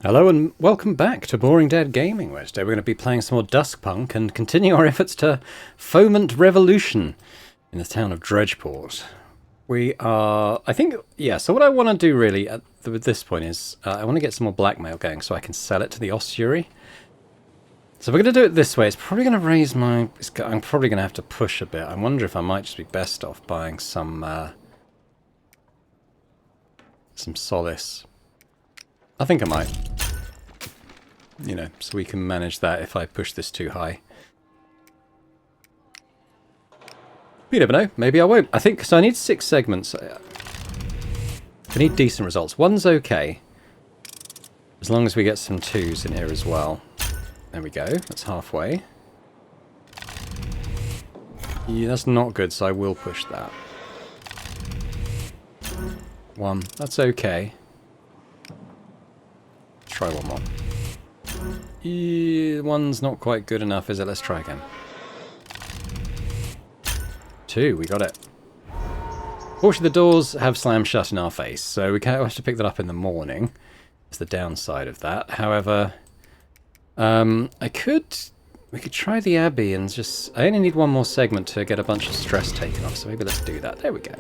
Hello and welcome back to Boring Dead Gaming, where today we're going to be playing some more Duskpunk and continue our efforts to foment revolution in the town of Dredgeport. We are, I think, yeah, so what I want to do really at this point is I want to get some more blackmail going so I can sell it to the ossuary. So we're going to do it this way. It's probably going to raise my, I'm probably going to have to push a bit. I wonder if I might just be best off buying some solace. I think I might. You know, so we can manage that if I push this too high. You never know. Maybe I won't. I think, so I need 6 segments. I need decent results. 1's okay. As long as we get some 2's in here as well. There we go. That's halfway. Yeah, that's not good, so I will push that. 1. That's okay. Try one more. 1's not quite good enough, is it? Let's try again. 2, we got it. Fortunately, the doors have slammed shut in our face, so we can't have to pick that up in the morning. It's the downside of that. However, we could try the Abbey and just... I only need 1 more segment to get a bunch of stress taken off, so maybe let's do that. There we go.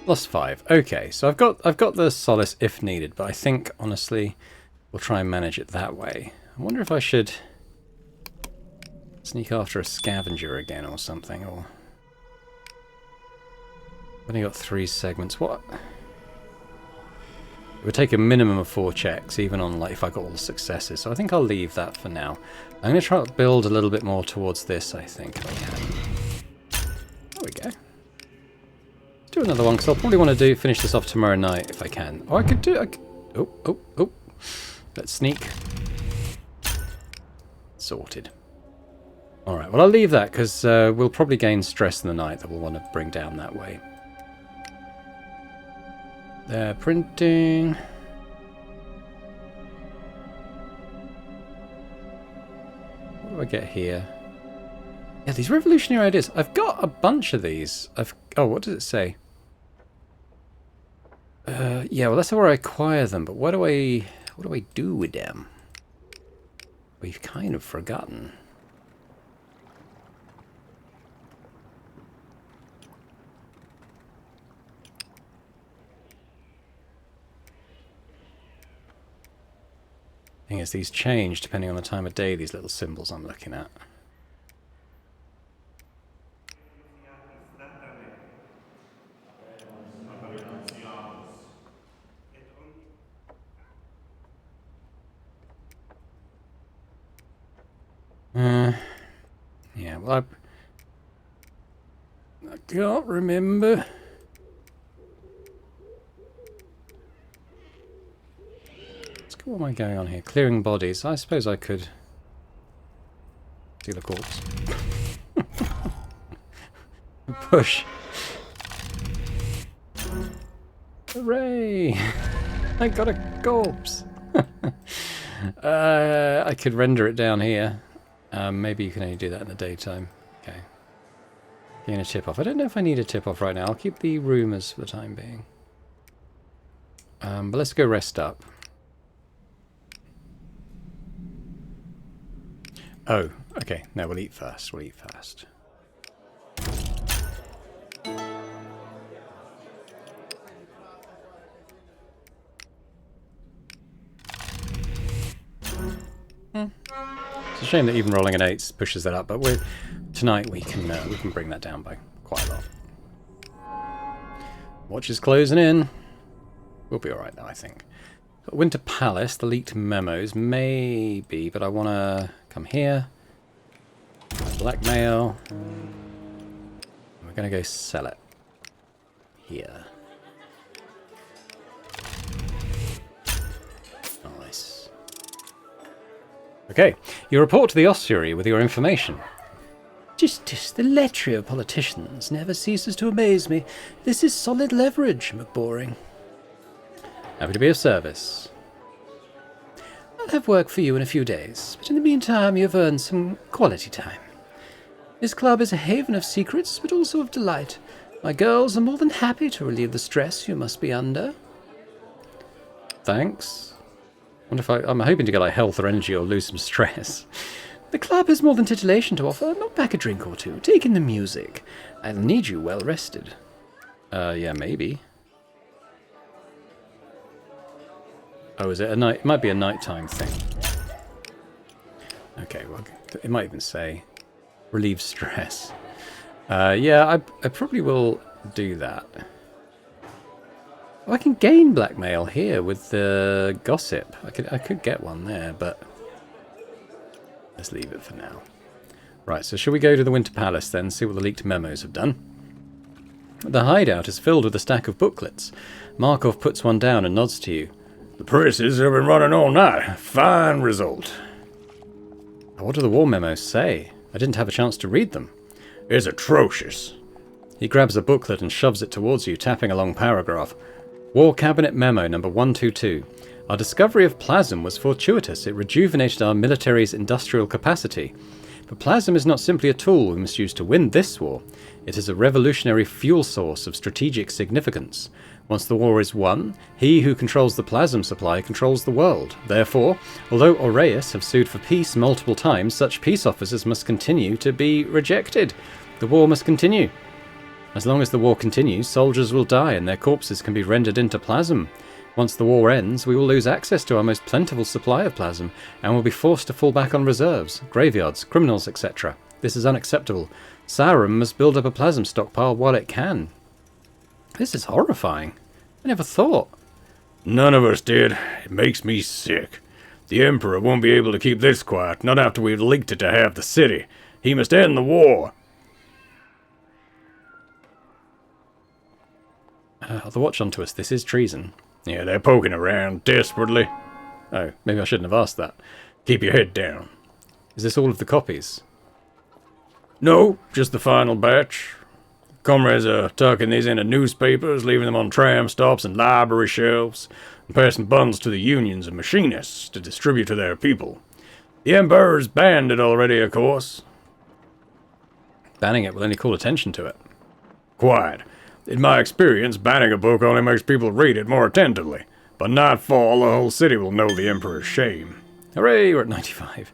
Lost 5. Okay, so I've got the solace if needed, but I think honestly we'll try and manage it that way. I wonder if I should sneak after a scavenger again or something, or I've only got 3 segments. What? It would take a minimum of 4 checks, even on like if I got all the successes. So I think I'll leave that for now. I'm going to try to build a little bit more towards this, I think, if I can. There we go. Do another one, because I'll probably want to finish this off tomorrow night if I can. Or I could do... Oh. Let's sneak. Sorted. Alright, well I'll leave that, because we'll probably gain stress in the night that we'll want to bring down that way. They're printing. What do I get here? Yeah, these revolutionary ideas. I've got a bunch of these. Oh, what does it say? Yeah, well, that's where I acquire them. But what do I do with them? We've kind of forgotten. Thing is, these change depending on the time of day. These little symbols I'm looking at. Yeah, well, I can't remember. What am I going on here? Clearing bodies. I suppose I could steal a corpse. Push. Hooray! I got a corpse. I could render it down here. Maybe you can only do that in the daytime. Okay. Getting a tip off. I don't know if I need a tip off right now. I'll keep the rumours for the time being. But let's go rest up. Oh, okay. No, we'll eat first. We'll eat first. It's a shame that even rolling an 8 pushes that up, but tonight we can bring that down by quite a lot. Watch is closing in. We'll be all right though, I think. Winter Palace, the leaked memos, maybe, but I want to come here. Blackmail. We're going to go sell it. Here. Nice. Okay, you report to the ossuary with your information. Justice, the lechery of politicians never ceases to amaze me. This is solid leverage, McBoring. Happy to be of service. I'll have work for you in a few days, but in the meantime you've earned some quality time. This club is a haven of secrets, but also of delight. My girls are more than happy to relieve the stress you must be under. Thanks. Wonder if I'm hoping to get like health or energy or lose some stress. The club has more than titillation to offer. Knock back a drink or two. Take in the music. I'll need you well rested. Yeah, maybe. Oh, is it a night? It might be a nighttime thing. Okay, well, it might even say relieve stress. Yeah, I probably will do that. Oh, I can gain blackmail here with the gossip. I could get one there, but let's leave it for now. Right, so shall we go to the Winter Palace then, see what the leaked memos have done? The hideout is filled with a stack of booklets. Markov puts one down and nods to you. The presses have been running all night. Fine result. What do the war memos say? I didn't have a chance to read them. It's atrocious. He grabs a booklet and shoves it towards you, tapping a long paragraph. War Cabinet Memo number 122. Our discovery of Plasm was fortuitous. It rejuvenated our military's industrial capacity. But Plasm is not simply a tool we must use to win this war. It is a revolutionary fuel source of strategic significance. Once the war is won, he who controls the Plasm supply controls the world. Therefore, although Aureus have sued for peace multiple times, such peace offers must continue to be rejected. The war must continue. As long as the war continues, soldiers will die and their corpses can be rendered into Plasm. Once the war ends, we will lose access to our most plentiful supply of Plasm and will be forced to fall back on reserves, graveyards, criminals, etc. This is unacceptable. Sauron must build up a Plasm stockpile while it can. This is horrifying. I never thought. None of us did. It makes me sick. The Emperor won't be able to keep this quiet, not after we've leaked it to half the city. He must end the war. The watch onto us. This is treason. Yeah, they're poking around desperately. Oh, maybe I shouldn't have asked that. Keep your head down. Is this all of the copies? No, just the final batch. Comrades are tucking these into newspapers, leaving them on tram stops and library shelves, and passing bundles to the unions and machinists to distribute to their people. The Emperor's banned it already, of course. Banning it will only call attention to it. Quite. In my experience, banning a book only makes people read it more attentively. By nightfall, the whole city will know the Emperor's shame. Hooray, we're at 95.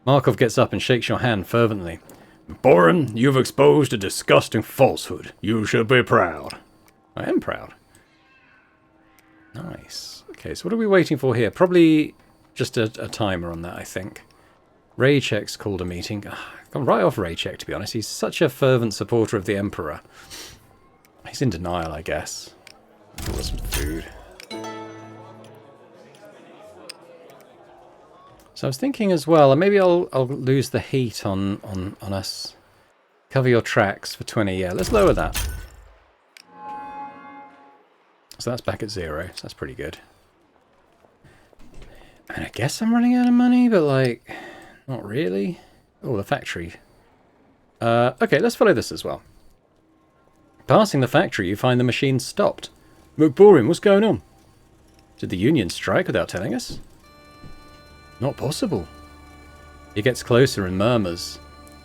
Markov gets up and shakes your hand fervently. Borin, you've exposed a disgusting falsehood. You should be proud. I am proud. Nice. Okay, so what are we waiting for here? Probably just a timer on that, I think. Raychek's called a meeting. I've gone right off Raychek, to be honest. He's such a fervent supporter of the Emperor. He's in denial, I guess. Order some food. So I was thinking as well, maybe I'll lose the heat on us. Cover your tracks for 20. Yeah, let's lower that. So that's back at 0. So that's pretty good. And I guess I'm running out of money, but like, not really. Oh, the factory. Okay, let's follow this as well. Passing the factory, you find the machine stopped. McBorin, what's going on? Did the Union strike without telling us? Not possible. He gets closer and murmurs.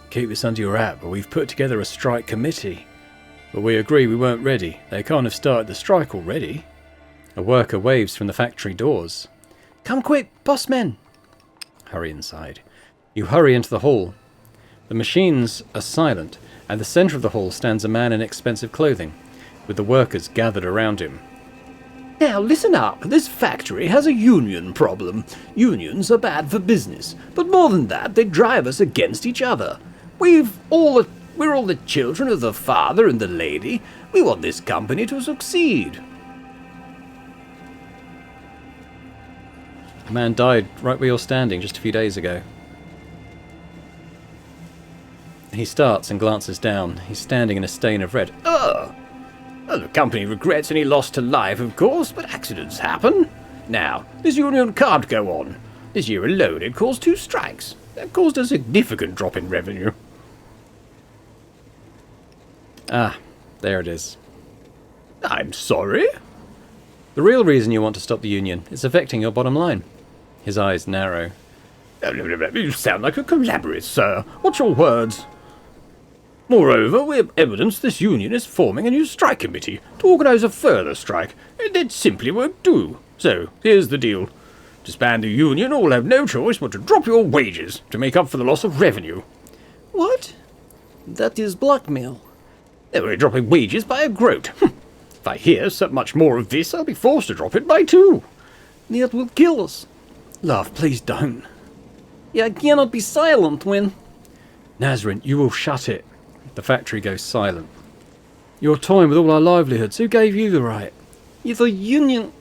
Keep this under your hat, but we've put together a strike committee. But we agree we weren't ready. They can't have started the strike already. A worker waves from the factory doors. Come quick, bossmen! Hurry inside. You hurry into the hall. The machines are silent. At the centre of the hall stands a man in expensive clothing, with the workers gathered around him. Now listen up, this factory has a union problem. Unions are bad for business, but more than that, they drive us against each other. We're all the children of the father and the lady. We want this company to succeed. A man died right where you're standing just a few days ago. He starts and glances down. He's standing in a stain of red. Well, the company regrets any loss to life, of course, but accidents happen. Now, this union can't go on. This year alone it caused 2 strikes. That caused a significant drop in revenue. Ah, there it is. I'm sorry? The real reason you want to stop the union is affecting your bottom line. His eyes narrow. You sound like a collaborator, sir. What's your words? Moreover, we have evidence this union is forming a new strike committee to organise a further strike, and that simply won't do. So, here's the deal. To disband the union, or we'll have no choice but to drop your wages to make up for the loss of revenue. What? That is blackmail. We're dropping wages by a groat. If I hear so much more of this, I'll be forced to drop it by 2. That will kill us. Love, please don't. I cannot be silent when... Nazrin, you will shut it. The factory goes silent. You're toying with all our livelihoods. Who gave you the right? The union...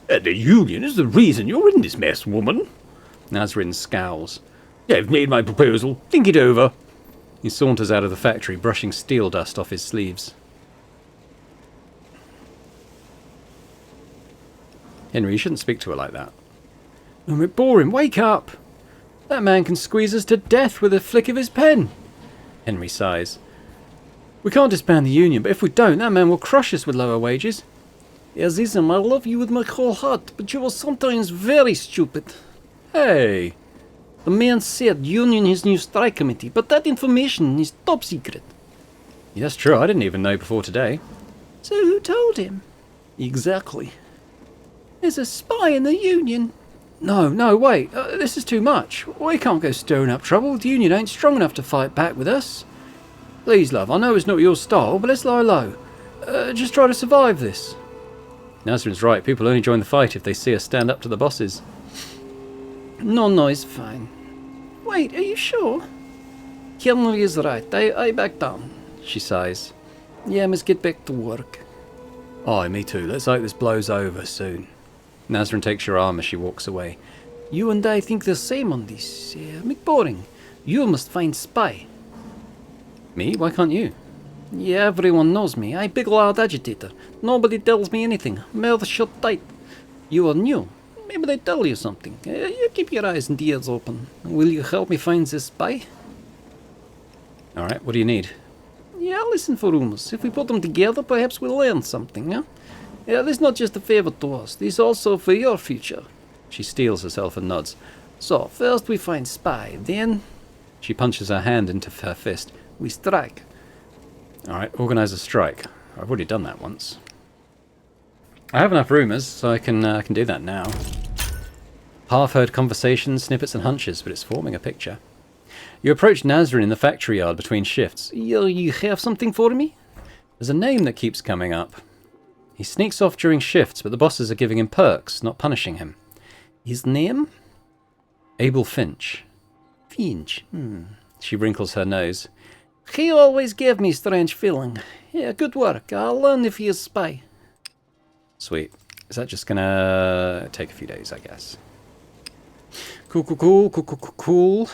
The union is the reason you're in this mess, woman. Nazrin scowls. I've made my proposal. Think it over. He saunters out of the factory, brushing steel dust off his sleeves. Henry, you shouldn't speak to her like that. Oh, McBoring, wake up! That man can squeeze us to death with a flick of his pen. Henry sighs. We can't disband the union, but if we don't, that man will crush us with lower wages. Azizam, I love you with my whole heart, but you are sometimes very stupid. Hey! The man said union his new strike committee, but that information is top secret. Yeah, that's true, I didn't even know before today. So who told him? Exactly. There's a spy in the union. No, wait, this is too much. We can't go stirring up trouble. The union ain't strong enough to fight back with us. Please, love, I know it's not your style, but let's lie low. Just try to survive this. Nazrin's right, people only join the fight if they see us stand up to the bosses. No, it's fine. Wait, are you sure? Henry is right. I back down. She sighs. I must get back to work. Aye, me too. Let's hope this blows over soon. Nazrin takes your arm as she walks away. You and I think the same on this. McBoring, you must find spy. Me? Why can't you? Everyone knows me. I big loud agitator. Nobody tells me anything. Mouth shut tight. You are new. Maybe they tell you something. You keep your eyes and ears open. Will you help me find this spy? Alright, what do you need? Listen for rumors. If we put them together, perhaps we'll learn something, this is not just a favor to us. This is also for your future. She steels herself and nods. So, first we find spy, then... She punches her hand into her fist. We strike. Alright, organise a strike. I've already done that once. I have enough rumours, so I can do that now. Half-heard conversations, snippets and hunches, but it's forming a picture. You approach Nazrin in the factory yard between shifts. You have something for me? There's a name that keeps coming up. He sneaks off during shifts, but the bosses are giving him perks, not punishing him. His name? Abel Finch. Finch. She wrinkles her nose. He always gave me strange feeling. Good work. I'll learn if he is spy. Sweet. Is that just gonna take a few days, I guess? Cool.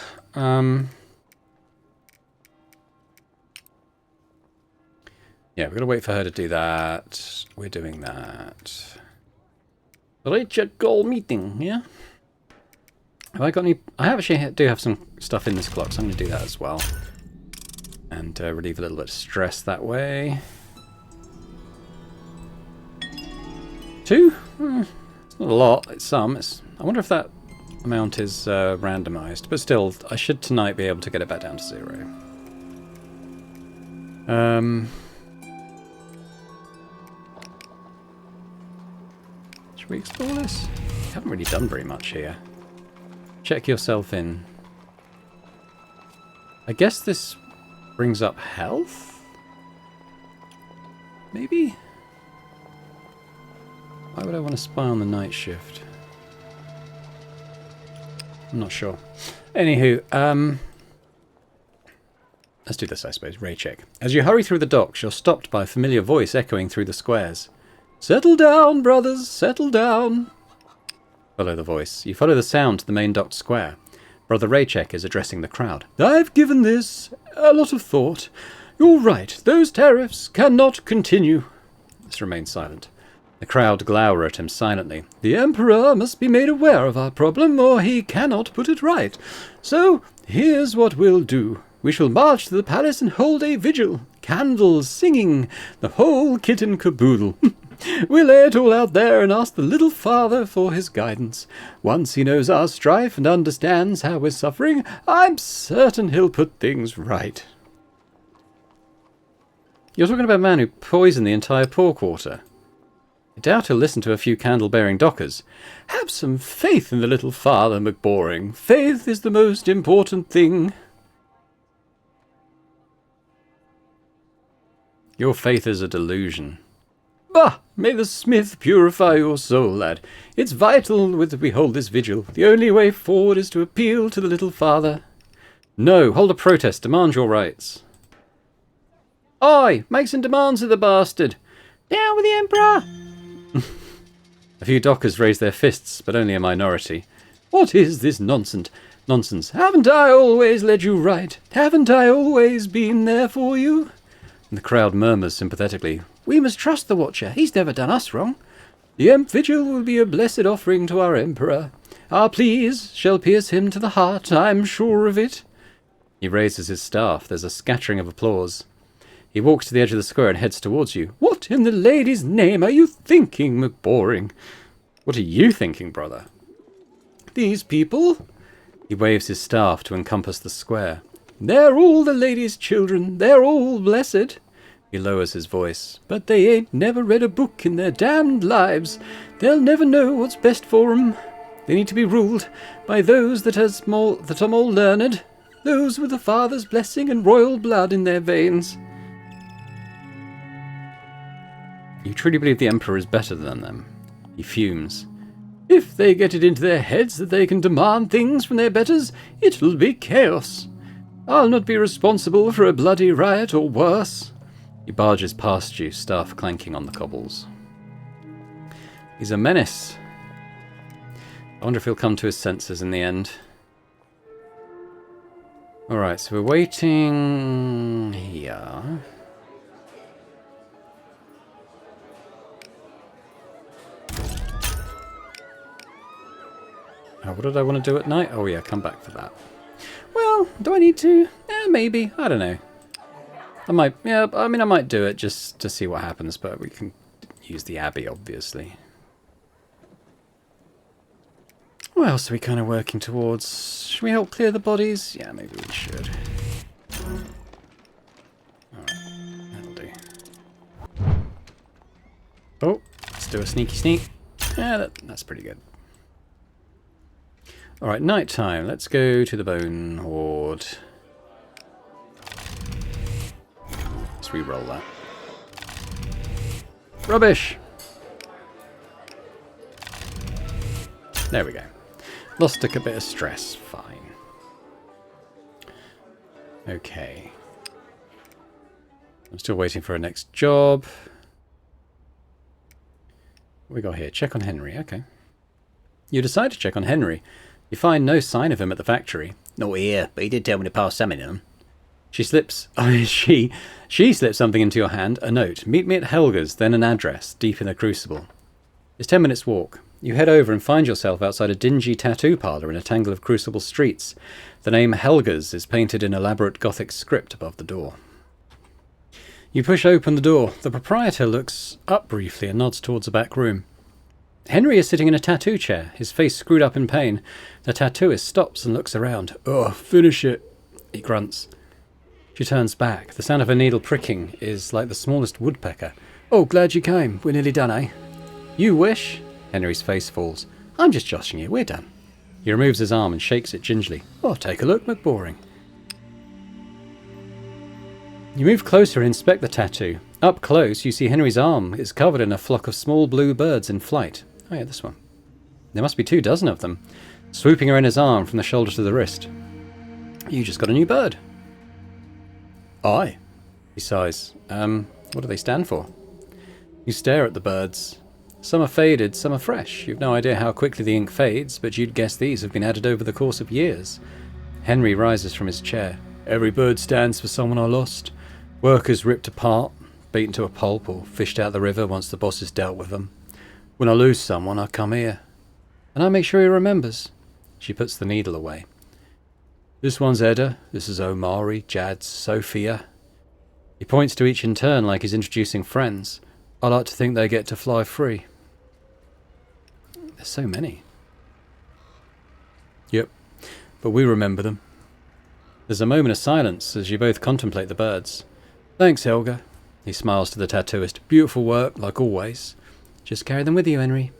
Yeah, we're gonna wait for her to do that. We're doing that. Recheck goal meeting, yeah? Have I got any... I actually do have some stuff in this clock, so I'm gonna do that as well. And relieve a little bit of stress that way. 2? It's not a lot, it's some. I wonder if that amount is randomized, but still, I should tonight be able to get it back down to 0. Should we explore this? We haven't really done very much here. Check yourself in. I guess this brings up health? Maybe? Why would I want to spy on the night shift? I'm not sure. Anywho, let's do this, I suppose. Ray check. As you hurry through the docks, you're stopped by a familiar voice echoing through the squares. Settle down, brothers, settle down. Follow the voice. You follow the sound to the main docked square. Brother Raycheck is addressing the crowd. I've given this a lot of thought. You're right, those tariffs cannot continue. This remains silent. The crowd glower at him silently. The Emperor must be made aware of our problem, or he cannot put it right. So, here's what we'll do. We shall march to the palace and hold a vigil. Candles, singing, the whole kit and caboodle. We'll lay it all out there and ask the little father for his guidance. Once he knows our strife and understands how we're suffering, I'm certain he'll put things right. You're talking about a man who poisoned the entire pork water. I doubt he'll listen to a few candle-bearing dockers. Have some faith in the little father, McBoring. Faith is the most important thing. Your faith is a delusion. Bah! May the smith purify your soul, lad. It's vital that we hold this vigil. The only way forward is to appeal to the little father. No, hold a protest. Demand your rights. Aye, make some demands of the bastard. Down with the Emperor! A few dockers raise their fists, but only a minority. What is this nonsense? Haven't I always led you right? Haven't I always been there for you? And the crowd murmurs sympathetically. We must trust the Watcher. He's never done us wrong. The Emp Vigil will be a blessed offering to our Emperor. Our pleas shall pierce him to the heart, I'm sure of it. He raises his staff. There's a scattering of applause. He walks to the edge of the square and heads towards you. What in the lady's name are you thinking, McBoring? What are you thinking, brother? These people? He waves his staff to encompass the square. They're all the lady's children. They're all blessed. He lowers his voice. But they ain't never read a book in their damned lives. They'll never know what's best for 'em. They need to be ruled by those that are more learned. Those with the father's blessing and royal blood in their veins. You truly believe the Emperor is better than them? He fumes. If they get it into their heads that they can demand things from their betters, it'll be chaos. I'll not be responsible for a bloody riot or worse. He barges past you, staff clanking on the cobbles. He's a menace. I wonder if he'll come to his senses in the end. Alright, so we're waiting here. What did I want to do at night? Oh yeah, come back for that. Well, do I need to? Maybe. I don't know. I might, yeah, I mean I might do it just to see what happens, but we can use the Abbey, obviously. What else are we kind of working towards? Should we help clear the bodies? Yeah, maybe we should. Alright, that'll do. Oh, let's do a sneaky sneak. Yeah, that's pretty good. Alright, night time. Let's go to the Bone Horde. Let's re-roll that. Rubbish! There we go. Lost a bit of stress. Fine. Okay. I'm still waiting for our next job. What we got here? Check on Henry. Okay. You decide to check on Henry. You find no sign of him at the factory. Not here, but he did tell me to pass some in him. She slips something into your hand, a note. Meet me at Helga's, then an address, deep in the Crucible. It's 10 minutes walk. You head over and find yourself outside a dingy tattoo parlour in a tangle of Crucible streets. The name Helga's is painted in elaborate Gothic script above the door. You push open the door. The proprietor looks up briefly and nods towards the back room. Henry is sitting in a tattoo chair, his face screwed up in pain. The tattooist stops and looks around. Oh, finish it, he grunts. She turns back. The sound of her needle pricking is like the smallest woodpecker. Oh, glad you came. We're nearly done, eh? You wish? Henry's face falls. I'm just joshing you. We're done. He removes his arm and shakes it gingerly. Oh, take a look, McBoring. You move closer and inspect the tattoo. Up close, you see Henry's arm is covered in a flock of small blue birds in flight. Oh yeah, this one. There must be 24 of them, swooping around his arm from the shoulder to the wrist. You just got a new bird. Aye, he sighs. What do they stand for? You stare at the birds. Some are faded, some are fresh. You've no idea how quickly the ink fades, but you'd guess these have been added over the course of years. Henry rises from his chair. Every bird stands for someone I lost. Workers ripped apart, beaten to a pulp, or fished out the river once the bosses dealt with them. When I lose someone, I come here. And I make sure he remembers. She puts the needle away. This one's Edda, this is Omari, Jad, Sophia. He points to each in turn like he's introducing friends. I like to think they get to fly free. There's so many. Yep, but we remember them. There's a moment of silence as you both contemplate the birds. Thanks, Helga. He smiles to the tattooist. Beautiful work, like always. Just carry them with you, Henry.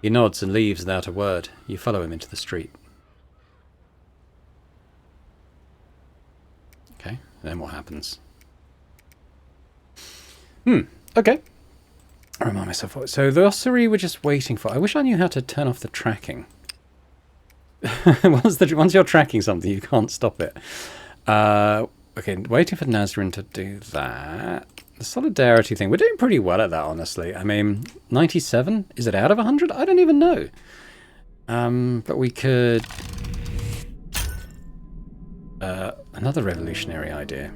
He nods and leaves without a word. You follow him into the street. Okay, then what happens? Okay. I remind myself what... So the ossuary we're just waiting for. I wish I knew how to turn off the tracking. Once you're tracking something, you can't stop it. Okay, waiting for Nazrin to do that. The solidarity thing, we're doing pretty well at that, honestly. I mean, 97? Is it out of 100? I don't even know. But we could... another revolutionary idea.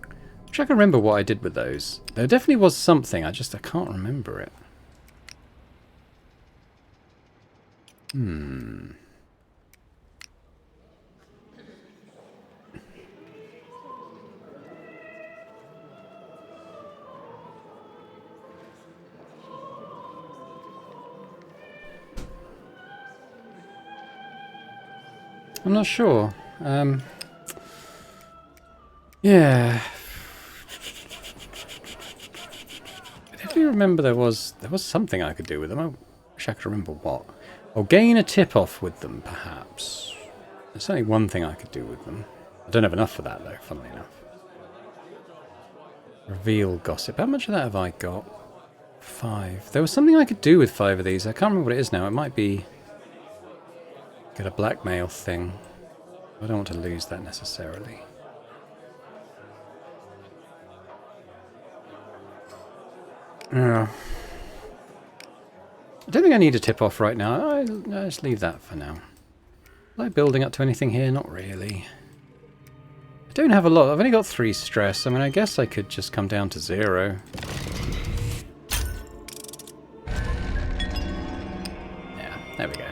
I wish I can remember what I did with those. There definitely was something, I can't remember it. I'm not sure. Yeah. I definitely remember there was something I could do with them. I wish I could remember what. Or gain a tip-off with them, perhaps. There's only one thing I could do with them. I don't have enough for that, though, funnily enough. Reveal gossip. How much of that have I got? 5. There was something I could do with 5 of these. I can't remember what it is now. It might be... get a blackmail thing. I don't want to lose that necessarily. Yeah. I don't think I need a tip-off right now. I'll just leave that for now. Am I building up to anything here? Not really. I don't have a lot. I've only got 3 stress. I mean, I guess I could just come down to 0. Yeah, there we go.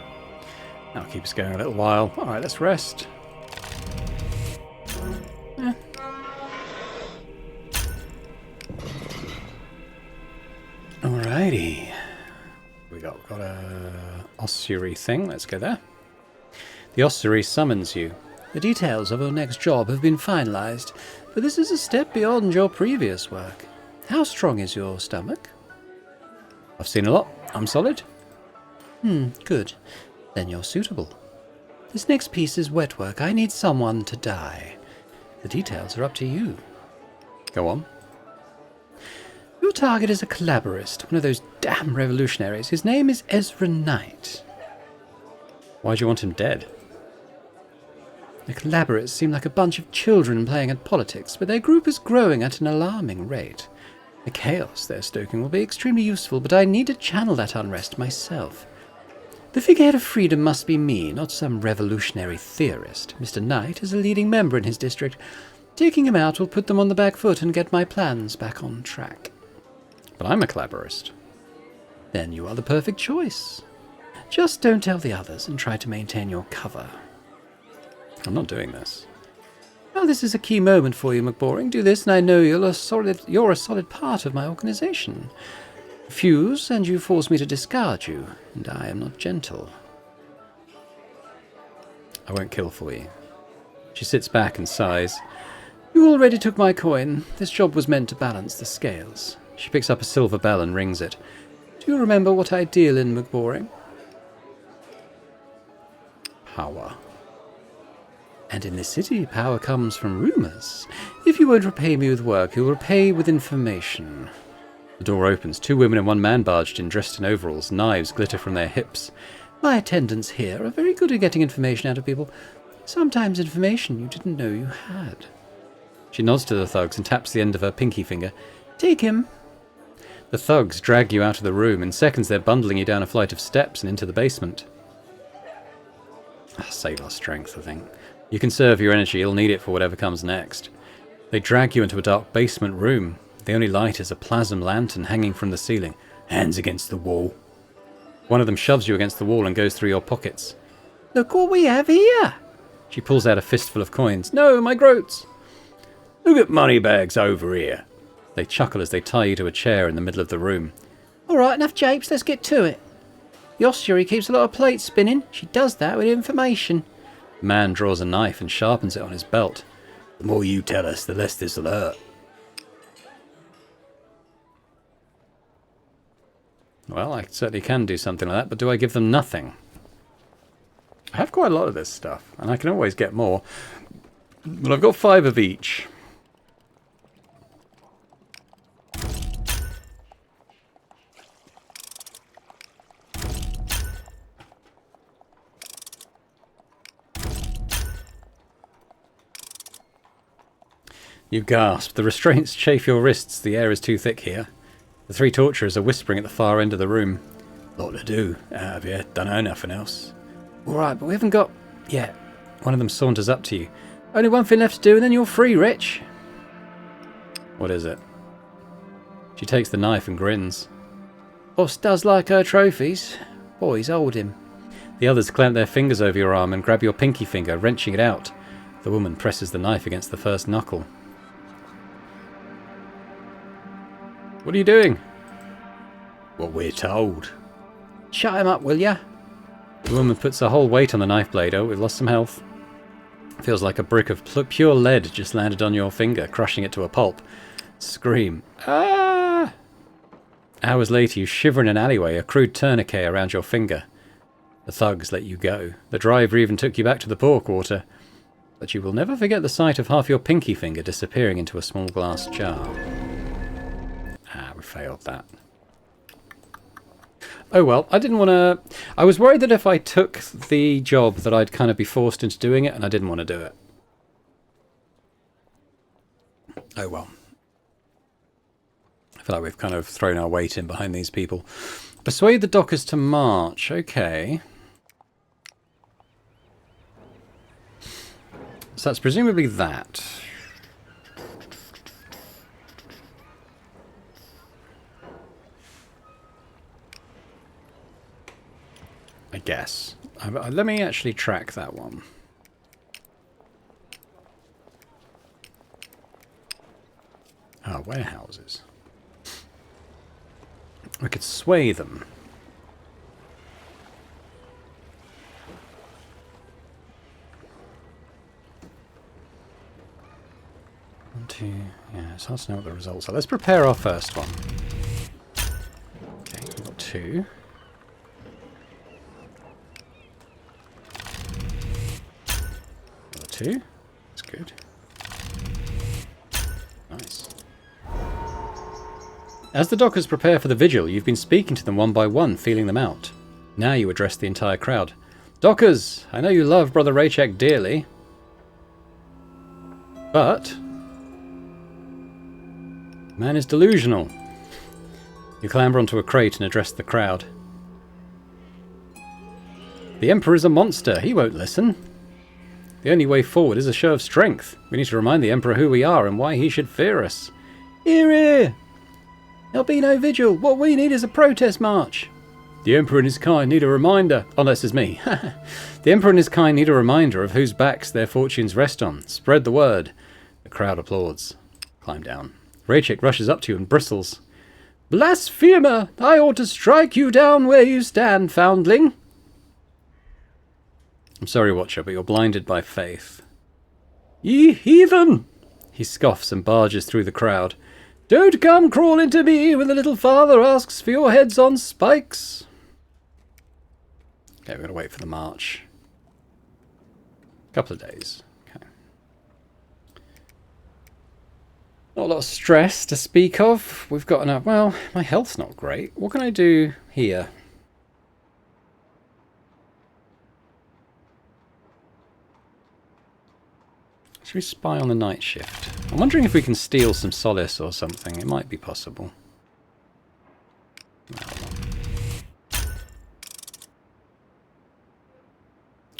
That'll keep us going a little while. Alright, let's rest. Yeah. Alrighty. We got a ossuary thing. Let's go there. The ossuary summons you. The details of your next job have been finalized, but this is a step beyond your previous work. How strong is your stomach? I've seen a lot. I'm solid. Good. Then you're suitable. This next piece is wet work. I need someone to die. The details are up to you. Go on. Your target is a collaborist, one of those damn revolutionaries. His name is Ezra Knight. Why do you want him dead? The collaborators seem like a bunch of children playing at politics, but their group is growing at an alarming rate. The chaos they're stoking will be extremely useful, but I need to channel that unrest myself. The figurehead of freedom must be me, not some revolutionary theorist. Mr. Knight is a leading member in his district. Taking him out will put them on the back foot and get my plans back on track. But I'm a collaborist. Then you are the perfect choice. Just don't tell the others and try to maintain your cover. I'm not doing this. Well, this is a key moment for you, McBoring. Do this and I know you're a solid part of my organization. Refuse and you force me to discard you, and I am not gentle. I won't kill for you. She sits back and sighs. You already took my coin. This job was meant to balance the scales. She picks up a silver bell and rings it. Do you remember what I deal in, McBoring? Power. And in this city, power comes from rumours. If you won't repay me with work, you'll repay with information. The door opens. 2 women and 1 man barged in, dressed in overalls. Knives glitter from their hips. My attendants here are very good at getting information out of people. Sometimes information you didn't know you had. She nods to the thugs and taps the end of her pinky finger. Take him. The thugs drag you out of the room. In seconds, they're bundling you down a flight of steps and into the basement. Save our strength, I think. You conserve your energy. You'll need it for whatever comes next. They drag you into a dark basement room. The only light is a plasm lantern hanging from the ceiling. Hands against the wall. One of them shoves you against the wall and goes through your pockets. Look what we have here! She pulls out a fistful of coins. No, my groats! Look at moneybags over here. They chuckle as they tie you to a chair in the middle of the room. All right, enough japes, let's get to it. The ossuary keeps a lot of plates spinning. She does that with information. The man draws a knife and sharpens it on his belt. The more you tell us, the less this'll hurt. Well, I certainly can do something like that, but do I give them nothing? I have quite a lot of this stuff, and I can always get more. But I've got 5 of each. You gasp. The restraints chafe your wrists. The air is too thick here. The 3 torturers are whispering at the far end of the room. Lot to do out of here. Don't know nothing else. Alright, but we haven't got... yet. One of them saunters up to you. Only one thing left to do and then you're free, Rich. What is it? She takes the knife and grins. Us does like her trophies. Boys, hold him. The others clamp their fingers over your arm and grab your pinky finger, wrenching it out. The woman presses the knife against the first knuckle. What are you doing? What we're told. Shut him up, will ya? The woman puts her whole weight on the knife blade. Oh, we've lost some health. Feels like a brick of pure lead just landed on your finger, crushing it to a pulp. Scream. Ah! Hours later, you shiver in an alleyway, a crude tourniquet around your finger. The thugs let you go. The driver even took you back to the poor quarter. But you will never forget the sight of half your pinky finger disappearing into a small glass jar. Ah, we failed that. Oh well, I didn't want to... I was worried that if I took the job that I'd kind of be forced into doing it, and I didn't want to do it. Oh well. I feel like we've kind of thrown our weight in behind these people. Persuade the dockers to march. Okay. So that's presumably that. I guess. Let me actually track that one. Ah, warehouses. We could sway them. One, two. Yeah, it's hard to know what the results are. Let's prepare our first one. Okay, we've got 2. Another 2. That's good. Nice. As the dockers prepare for the vigil, you've been speaking to them one by one, feeling them out. Now you address the entire crowd. Dockers, I know you love Brother Raychek dearly. But... man is delusional. You clamber onto a crate and address the crowd. The Emperor is a monster. He won't listen. The only way forward is a show of strength. We need to remind the Emperor who we are and why he should fear us. Hear, hear! There'll be no vigil. What we need is a protest march. The Emperor and his kind need a reminder. Oh, this is me. The Emperor and his kind need a reminder of whose backs their fortunes rest on. Spread the word. The crowd applauds. Climb down. Raychek rushes up to you and bristles. Blasphemer! I ought to strike you down where you stand, foundling. I'm sorry, Watcher, but you're blinded by faith. Ye heathen! He scoffs and barges through the crowd. Don't come crawling to me when the little father asks for your heads on spikes. Okay, we're going to wait for the march. A couple of days. Okay. Not a lot of stress to speak of. We've got enough. Well, my health's not great. What can I do here? Should we spy on the night shift? I'm wondering if we can steal some solace or something. It might be possible.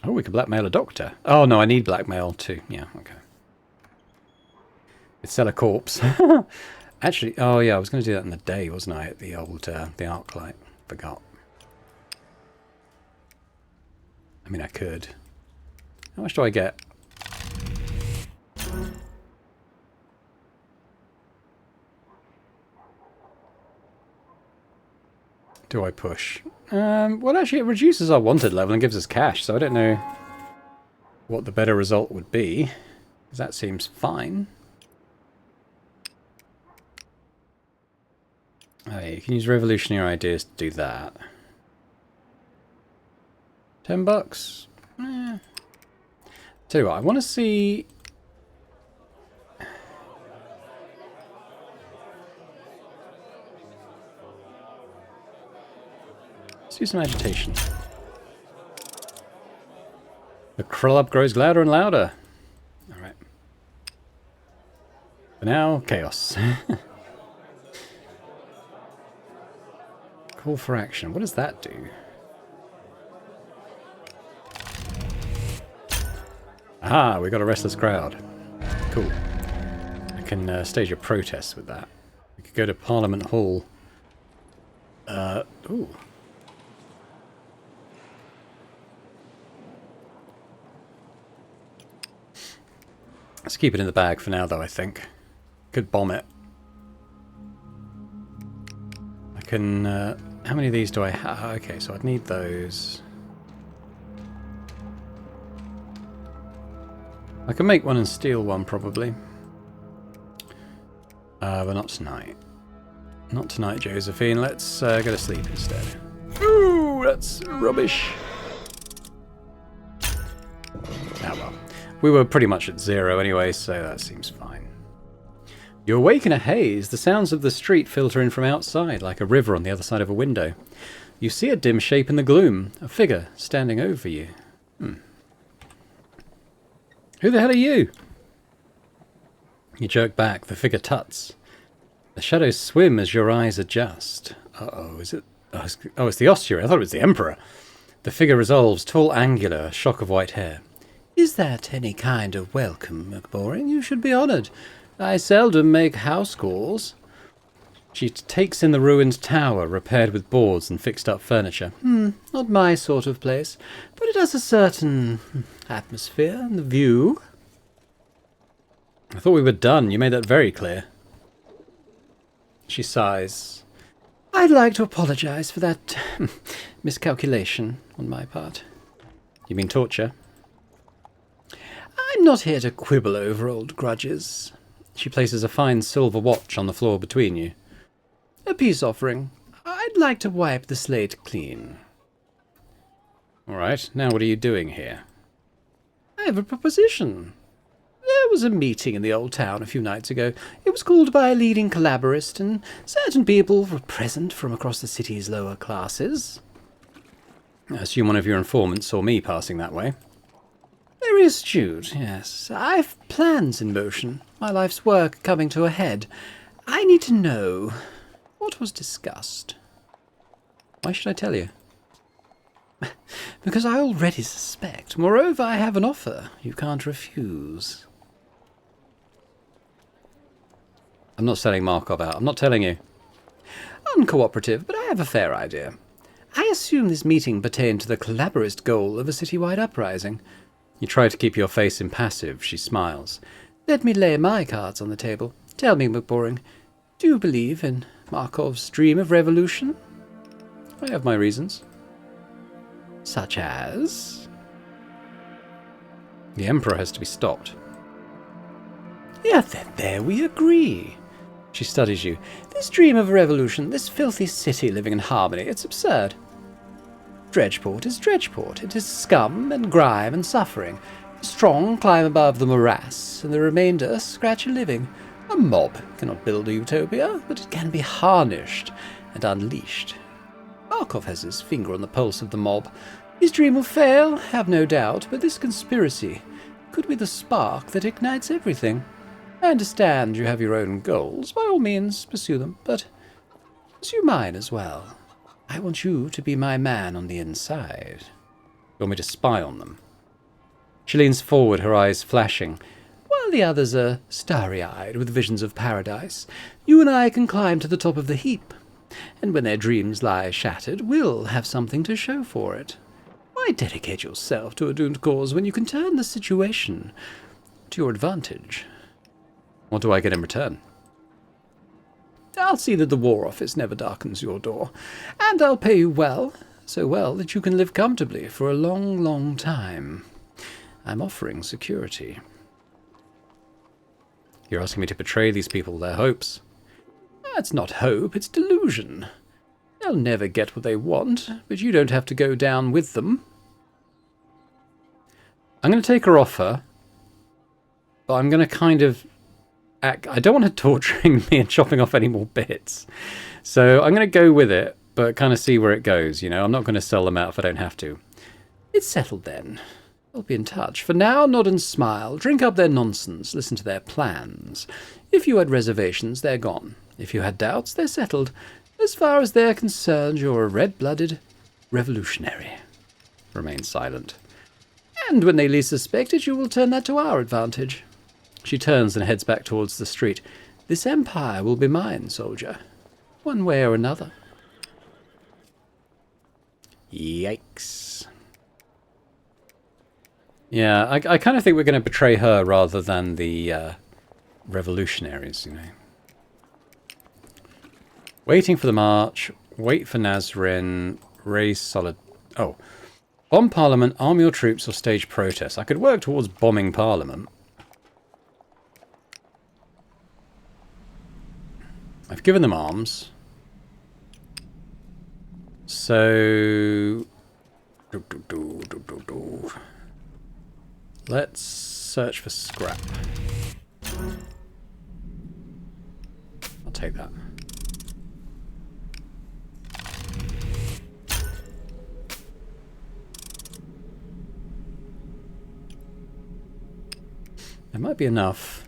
Oh, we could blackmail a doctor. Oh, no, I need blackmail too. Yeah, okay. We'd sell a corpse. Actually, oh yeah, I was going to do that in the day, wasn't I? At the old, the arc light. Forgot. I mean, I could. How much do I get? Do I push? Well, actually, it reduces our wanted level and gives us cash, so I don't know. what the better result would be. 'Cause that seems fine. Oh, yeah, you can use revolutionary ideas to do that. $10? Eh. Tell you what, I want to see... Let's do some agitation. The club grows louder and louder. Alright. For now, chaos. Call for action. What does that do? Aha, we got a restless crowd. Cool. I can stage a protest with that. We could go to Parliament Hall. Ooh. Let's keep it in the bag for now, though, I think. Could bomb it. I can... how many of these do I have? Okay, so I'd need those. I can make one and steal one, probably. But not tonight. Not tonight, Josephine. Let's go to sleep instead. Ooh, that's rubbish. Ah, well. We were pretty much at 0 anyway, so that seems fine. You awake in a haze. The sounds of the street filter in from outside, like a river on the other side of a window. You see a dim shape in the gloom, a figure standing over you. Who the hell are you? You jerk back, the figure tuts. The shadows swim as your eyes adjust. Uh-oh, is it... Oh, it's the ossuary. I thought it was the Emperor. The figure resolves, tall, angular, a shock of white hair. Is that any kind of welcome, McBoring? You should be honoured. I seldom make house calls. She takes in the ruined tower, repaired with boards and fixed-up furniture. Not my sort of place, but it has a certain atmosphere and the view. I thought we were done. You made that very clear. She sighs. I'd like to apologise for that miscalculation on my part. You mean torture? I'm not here to quibble over old grudges. She places a fine silver watch on the floor between you. A peace offering. I'd like to wipe the slate clean. All right, now what are you doing here? I have a proposition. There was a meeting in the old town a few nights ago. It was called by a leading collaborist, and certain people were present from across the city's lower classes. I assume one of your informants saw me passing that way. Very astute, yes. I've plans in motion, my life's work coming to a head. I need to know what was discussed. Why should I tell you? Because I already suspect. Moreover, I have an offer you can't refuse. I'm not selling Markov out. I'm not telling you. Uncooperative, but I have a fair idea. I assume this meeting pertained to the collaborist goal of a citywide uprising. You try to keep your face impassive. She smiles. Let me lay my cards on the table. Tell me, McBoring, do you believe in Markov's dream of revolution? I have my reasons. Such as? The Emperor has to be stopped. Yeah, then there we agree. She studies you. This dream of revolution, this filthy city living in harmony, it's absurd. Dredgeport is Dredgeport. It is scum and grime and suffering. The strong climb above the morass, and the remainder scratch a living. A mob cannot build a utopia, but it can be harnessed and unleashed. Markov has his finger on the pulse of the mob. His dream will fail, have no doubt, but this conspiracy could be the spark that ignites everything. I understand you have your own goals. By all means, pursue them, but pursue mine as well. I want you to be my man on the inside. You want me to spy on them? She leans forward, her eyes flashing. While the others are starry-eyed with visions of paradise, you and I can climb to the top of the heap. And when their dreams lie shattered, we'll have something to show for it. Why dedicate yourself to a doomed cause when you can turn the situation to your advantage? What do I get in return? I'll see that the War Office never darkens your door, and I'll pay you well, so well that you can live comfortably for a long, long time. I'm offering security. You're asking me to betray these people, their hopes. That's not hope, it's delusion. They'll never get what they want, but you don't have to go down with them. I'm going to take her offer, but I'm going to kind of act... I don't want her torturing me and chopping off any more bits. So I'm going to go with it, but kind of see where it goes, you know. I'm not going to sell them out if I don't have to. It's settled then. I'll be in touch. For now, nod and smile. Drink up their nonsense. Listen to their plans. If you had reservations, they're gone. If you had doubts, they're settled. As far as they're concerned, you're a red-blooded revolutionary. Remain silent. And when they least suspect it, you will turn that to our advantage. She turns and heads back towards the street. This empire will be mine, soldier. One way or another. Yikes. Yeah, I kind of think we're going to betray her rather than the revolutionaries, you know. Waiting for the march, wait for Nazrin, raise solid... Oh. Bomb Parliament, arm your troops, or stage protests. I could work towards bombing Parliament. I've given them arms. So... Let's search for scrap. I'll take that. There might be enough.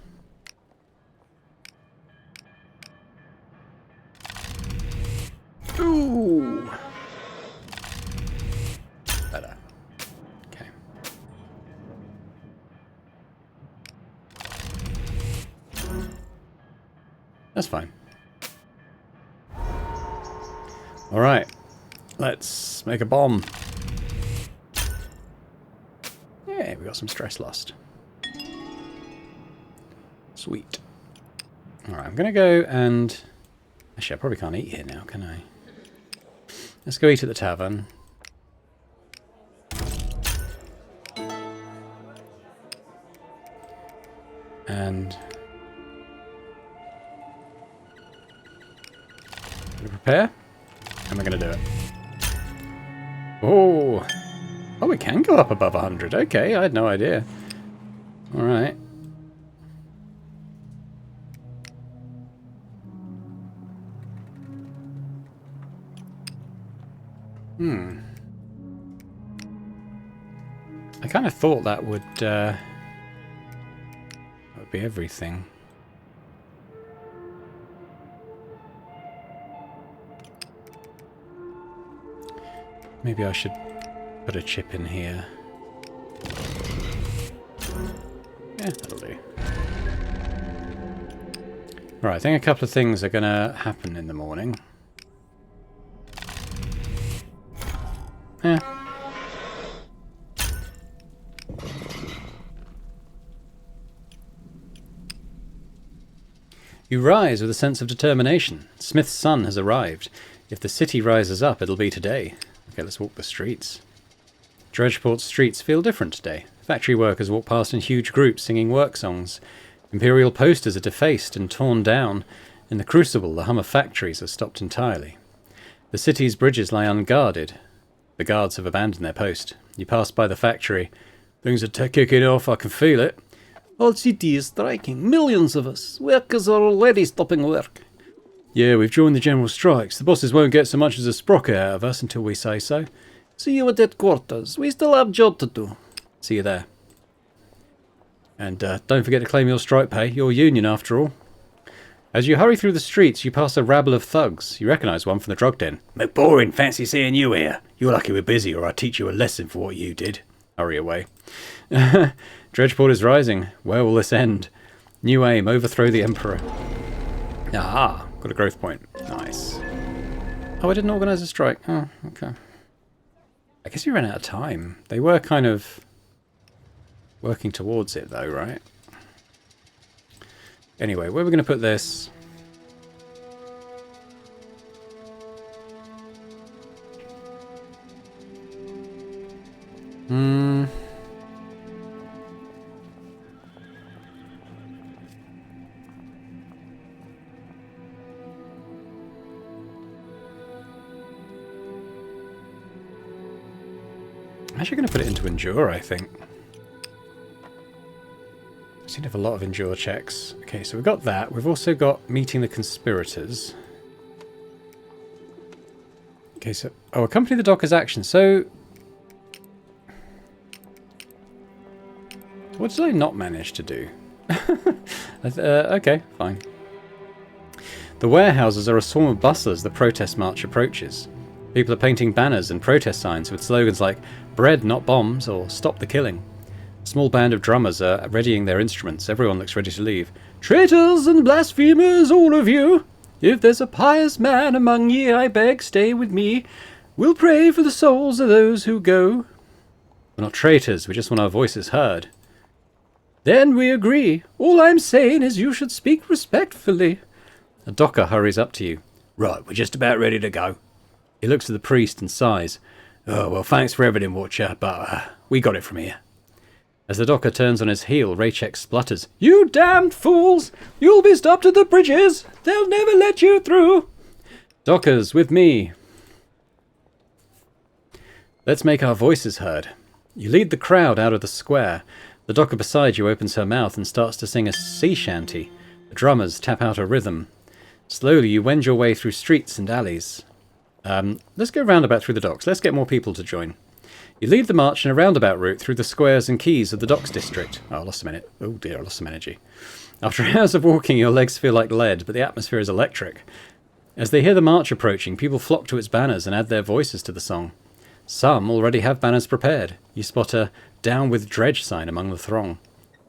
Ooh! Better. Okay. That's fine. Alright. Let's make a bomb. Yeah, we got some stress lost. Sweet. Alright, I'm going to go and... Actually, I probably can't eat here now, can I? Let's go eat at the tavern. And... Gonna prepare? How am I going to do it? Oh! Oh, we can go up above 100. Okay, I had no idea. Alright. I kind of thought that would be everything. Maybe I should put a chip in here. Yeah, that'll do. Right, I think a couple of things are going to happen in the morning. Yeah. You rise with a sense of determination. Smith's son has arrived. If the city rises up, it'll be today. Okay, let's walk the streets. Dredgeport's streets feel different today. Factory workers walk past in huge groups singing work songs. Imperial posters are defaced and torn down. In the Crucible, the hum of factories has stopped entirely. The city's bridges lie unguarded. The guards have abandoned their post. You pass by the factory. Things are kicking off, I can feel it. All city is striking. Millions of us. Workers are already stopping work. Yeah, we've joined the general strikes. The bosses won't get so much as a sprocket out of us until we say so. See you at headquarters. We still have job to do. See you there. And don't forget to claim your strike pay. You're union, after all. As you hurry through the streets, you pass a rabble of thugs. You recognise one from the drug den. McBoring, fancy seeing you here. You're lucky we're busy, or I'd teach you a lesson for what you did. Hurry away. Dredgeport is rising. Where will this end? New aim, overthrow the Emperor. Aha, got a growth point. Nice. Oh, I didn't organise a strike. Oh, okay. I guess we ran out of time. They were kind of working towards it though, right? Anyway, where are we going to put this? actually going to put it into Endure, I think. I seem to have a lot of Endure checks. Okay, so we've got that. We've also got Meeting the Conspirators. Okay, so... Oh, accompany the Docker's action. So... What did I not manage to do? Okay, fine. The warehouses are a swarm of bustlers as the protest march approaches. People are painting banners and protest signs with slogans like "Bread, not bombs" or "Stop the killing." A small band of drummers are readying their instruments. Everyone looks ready to leave. "Traitors and blasphemers, all of you! If there's a pious man among ye, I beg, stay with me. We'll pray for the souls of those who go." "We're not traitors, we just want our voices heard." "Then we agree. All I'm saying is you should speak respectfully." A docker hurries up to you. Right, we're just about ready to go. He looks at the priest and sighs. "Oh, well, thanks for everything, Watcher, but we got it from here." As the docker turns on his heel, Raychek splutters. "You damned fools! You'll be stopped at the bridges! They'll never let you through!" "Dockers, with me. Let's make our voices heard." You lead the crowd out of the square. The docker beside you opens her mouth and starts to sing a sea shanty. The drummers tap out a rhythm. Slowly you wend your way through streets and alleys. Let's go roundabout through the docks. Let's get more people to join. You lead the march in a roundabout route through the squares and quays of the docks district. Oh, I lost a minute. Oh dear, I lost some energy. After hours of walking, your legs feel like lead, but the atmosphere is electric. As they hear the march approaching, people flock to its banners and add their voices to the song. Some already have banners prepared. You spot a "Down with Dredge" sign among the throng.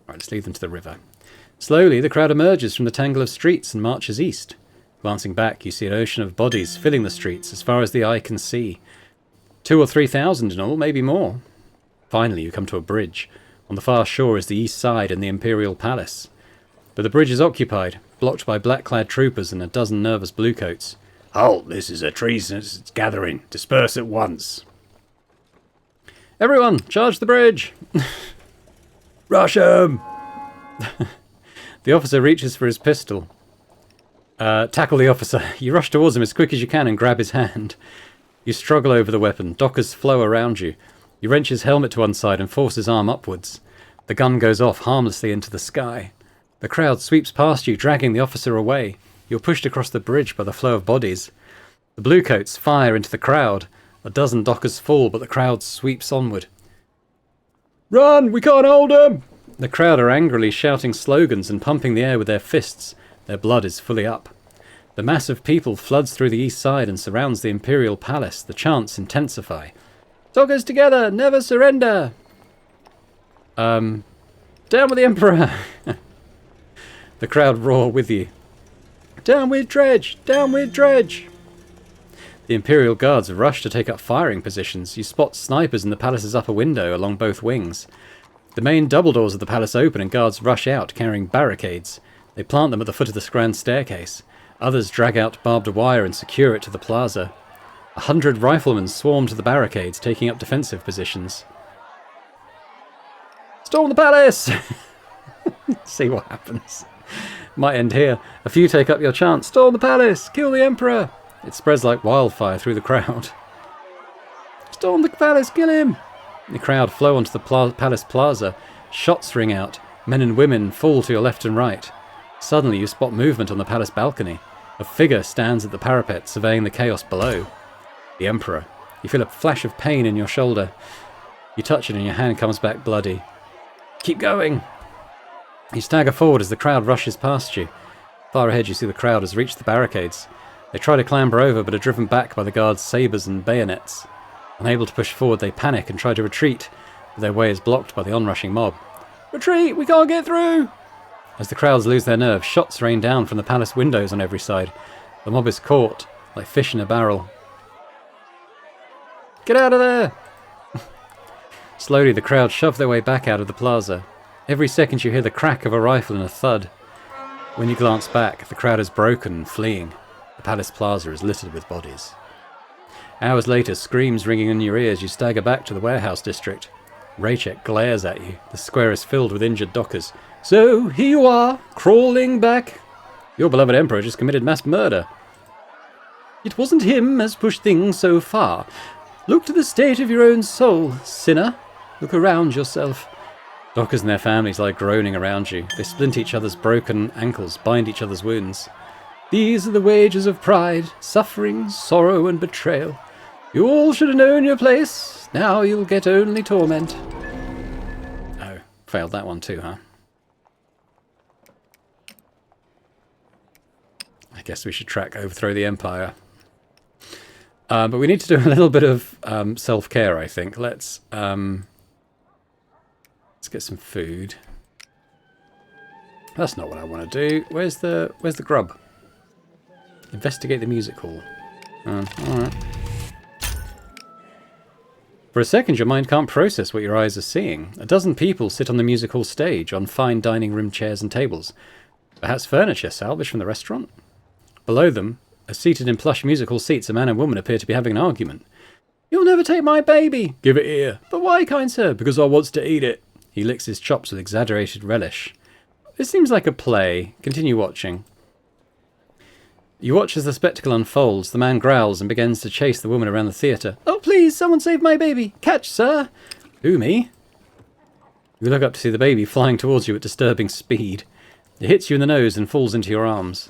Right, let's lead them to the river. Slowly, the crowd emerges from the tangle of streets and marches east. Glancing back, you see an ocean of bodies filling the streets as far as the eye can see. 2,000 or 3,000 in all, maybe more. Finally, you come to a bridge. On the far shore is the east side and the Imperial Palace. But the bridge is occupied, blocked by black-clad troopers and a dozen nervous bluecoats. "Halt! This is a treasonous gathering. Disperse at once." "Everyone, charge the bridge!" "Rush 'em!" The officer reaches for his pistol. Tackle the officer. You rush towards him as quick as you can and grab his hand. You struggle over the weapon. Dockers flow around you. You wrench his helmet to one side and force his arm upwards. The gun goes off harmlessly into the sky. The crowd sweeps past you, dragging the officer away. You're pushed across the bridge by the flow of bodies. The bluecoats fire into the crowd. A dozen dockers fall, but the crowd sweeps onward. Run! We can't hold him! The crowd are angrily shouting slogans and pumping the air with their fists. Their blood is fully up. The mass of people floods through the east side and surrounds the Imperial Palace. The chants intensify. "Dockers together! Never surrender!" Down with the Emperor! The crowd roar with you. "Down with Dredge! Down with Dredge!" The Imperial Guards rush to take up firing positions. You spot snipers in the palace's upper window along both wings. The main double doors of the palace open and guards rush out, carrying barricades. They plant them at the foot of the grand staircase. Others drag out barbed wire and secure it to the plaza. 100 riflemen swarm to the barricades, taking up defensive positions. "Storm the palace!" See what happens. Might end here. A few take up your chant. "Storm the palace! Kill the Emperor!" It spreads like wildfire through the crowd. "Storm the palace! Kill him!" The crowd flow onto the palace plaza. Shots ring out. Men and women fall to your left and right. Suddenly you spot movement on the palace balcony. A figure stands at the parapet, surveying the chaos below. The Emperor. You feel a flash of pain in your shoulder. You touch it and your hand comes back bloody. "Keep going!" You stagger forward as the crowd rushes past you. Far ahead you see the crowd has reached the barricades. They try to clamber over, but are driven back by the guards' sabres and bayonets. Unable to push forward, they panic and try to retreat, but their way is blocked by the onrushing mob. "Retreat! We can't get through!" As the crowds lose their nerve, shots rain down from the palace windows on every side. The mob is caught, like fish in a barrel. "Get out of there!" Slowly, the crowd shove their way back out of the plaza. Every second you hear the crack of a rifle and a thud. When you glance back, the crowd is broken and fleeing. The palace plaza is littered with bodies. Hours later, screams ringing in your ears, you stagger back to the warehouse district. Raychek glares at you. The square is filled with injured dockers. "So, here you are, crawling back. Your beloved Emperor just committed mass murder." "It wasn't him as pushed things so far. Look to the state of your own soul, sinner. Look around yourself. Dockers and their families lie groaning around you. They splint each other's broken ankles, bind each other's wounds. These are the wages of pride, suffering, sorrow, and betrayal. You all should have known your place. Now you'll get only torment. Oh, failed that one too, huh? I guess we should track overthrow the Empire. But we need to do a little bit of self-care, I think. Let's get some food. That's not what I want to do. Where's the grub? Investigate the music hall. Alright. For a second, your mind can't process what your eyes are seeing. A dozen people sit on the music hall stage, on fine dining room chairs and tables. Perhaps furniture salvaged from the restaurant? Below them, as seated in plush musical seats, a man and woman appear to be having an argument. You'll never take my baby. Give it here. But why, kind sir? Because I wants to eat it. He licks his chops with exaggerated relish. This seems like a play. Continue watching. You watch as the spectacle unfolds. The man growls and begins to chase the woman around the theatre. Oh, please, someone save my baby. Catch, sir. Who, me? You look up to see the baby flying towards you at disturbing speed. It hits you in the nose and falls into your arms.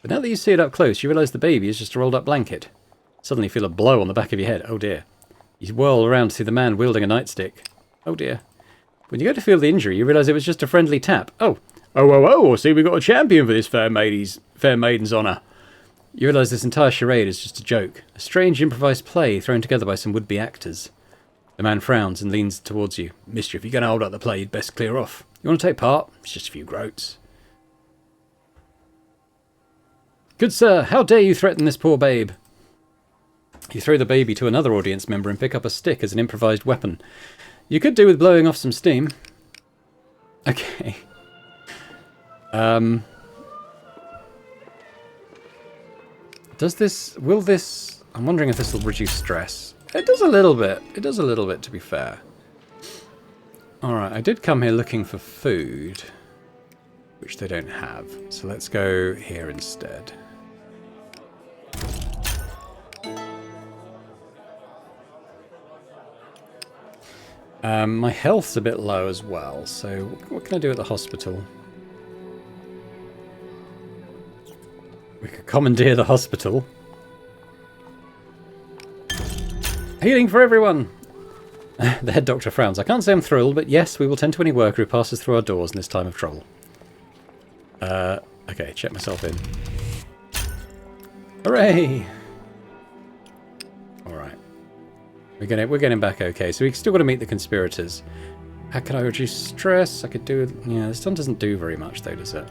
But now that you see it up close, you realise the baby is just a rolled up blanket. Suddenly you feel a blow on the back of your head. Oh dear. You whirl around to see the man wielding a nightstick. Oh dear. When you go to feel the injury, you realise it was just a friendly tap. Oh, Oh, see, we got a champion for this fair maiden's honour. You realise this entire charade is just a joke. A strange improvised play thrown together by some would-be actors. The man frowns and leans towards you. Mister, if you're going to hold up the play, you'd best clear off. You want to take part? It's just a few groats. Good sir, how dare you threaten this poor babe? You throw the baby to another audience member and pick up a stick as an improvised weapon. You could do with blowing off some steam. Okay. Will this... I'm wondering if this will reduce stress. It does a little bit. It does a little bit, to be fair. Alright, I did come here looking for food, which they don't have. So let's go here instead. My health's a bit low as well, so what can I do at the hospital? We could commandeer the hospital. Healing for everyone! The head doctor frowns. I can't say I'm thrilled, but yes, we will tend to any worker who passes through our doors in this time of trouble. Okay, check myself in. Hooray! Alright. We're getting back okay, so we've still got to meet the conspirators. How can I reduce stress? I could do... Yeah, this one doesn't do very much though, does it?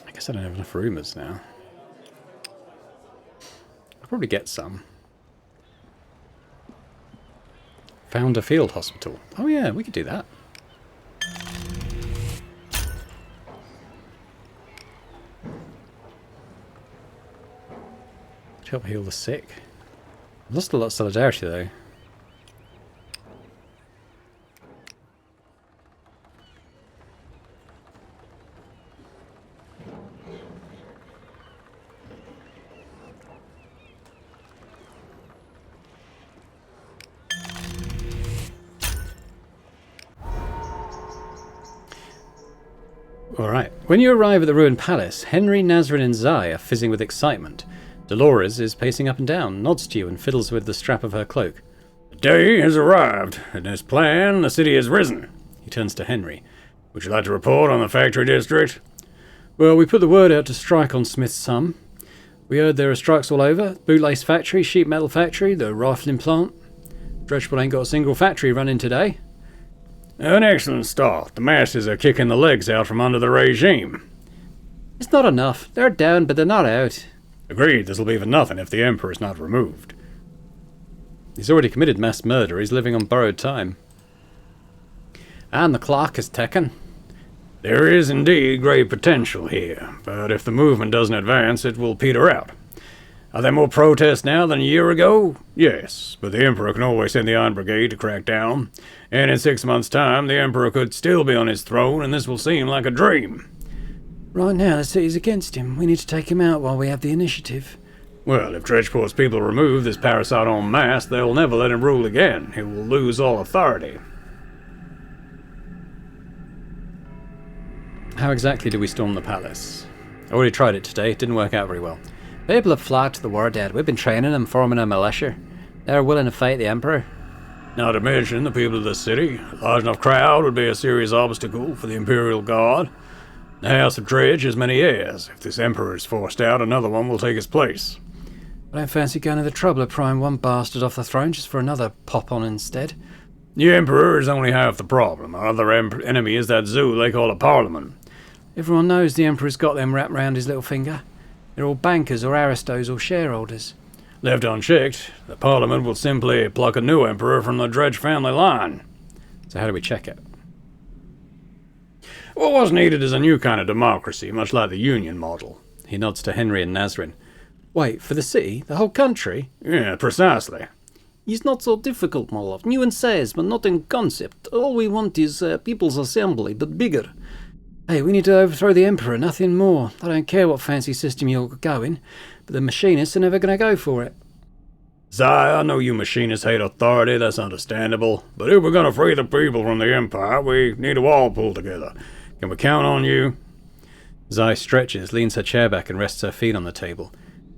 I guess I don't have enough rumours now. I'll probably get some. Found a field hospital. Oh yeah, we could do that. To help heal the sick. I've lost a lot of solidarity though. Alright, when you arrive at the ruined palace, Henry, Nazrin and Zai are fizzing with excitement. Dolores is pacing up and down, nods to you and fiddles with the strap of her cloak. The day has arrived. In this plan, the city has risen. He turns to Henry. Would you like to report on the factory district? Well, we put the word out to strike on Smith's Sum. We heard there are strikes all over. Bootlace factory, sheet metal factory, the rifling plant. Dredgeport ain't got a single factory running today. An excellent start. The masses are kicking the legs out from under the regime. It's not enough. They're down, but they're not out. Agreed, this'll be for nothing if the Emperor is not removed. He's already committed mass murder. He's living on borrowed time. And the clock is ticking. There is indeed great potential here, but if the movement doesn't advance, it will peter out. Are there more protests now than a year ago? Yes, but the Emperor can always send the Iron Brigade to crack down. And in 6 months' time, the Emperor could still be on his throne, and this will seem like a dream. Right now, the city's against him. We need to take him out while we have the initiative. Well, if Dredgeport's people remove this parasite en masse, they'll never let him rule again. He will lose all authority. How exactly do we storm the palace? I already tried it today, it didn't work out very well. People have flocked to the war dead. We've been training them, forming a militia. They're willing to fight the Emperor. Not to mention the people of the city. A large enough crowd would be a serious obstacle for the Imperial Guard. The House of Dredge has many heirs. If this Emperor is forced out, another one will take his place. I don't fancy going to the trouble of prying one bastard off the throne just for another pop on instead. The Emperor is only half the problem. Our other enemy is that zoo they call a Parliament. Everyone knows the Emperor's got them wrapped round his little finger. They're all bankers or aristos or shareholders. Left unchecked, the Parliament will simply pluck a new Emperor from the Dredge family line. So how do we check it? What was needed is a new kind of democracy, much like the Union model. He nods to Henry and Nazrin. Wait, for the city? The whole country? Yeah, precisely. It's not so difficult, my love. New in size, but not in concept. All we want is People's Assembly, but bigger. Hey, we need to overthrow the Emperor, nothing more. I don't care what fancy system you're going, but the machinists are never going to go for it. Zai, I know you machinists hate authority, that's understandable. But if we're going to free the people from the Empire, we need to all pull together. Can we count on you? Zai stretches, leans her chair back and rests her feet on the table.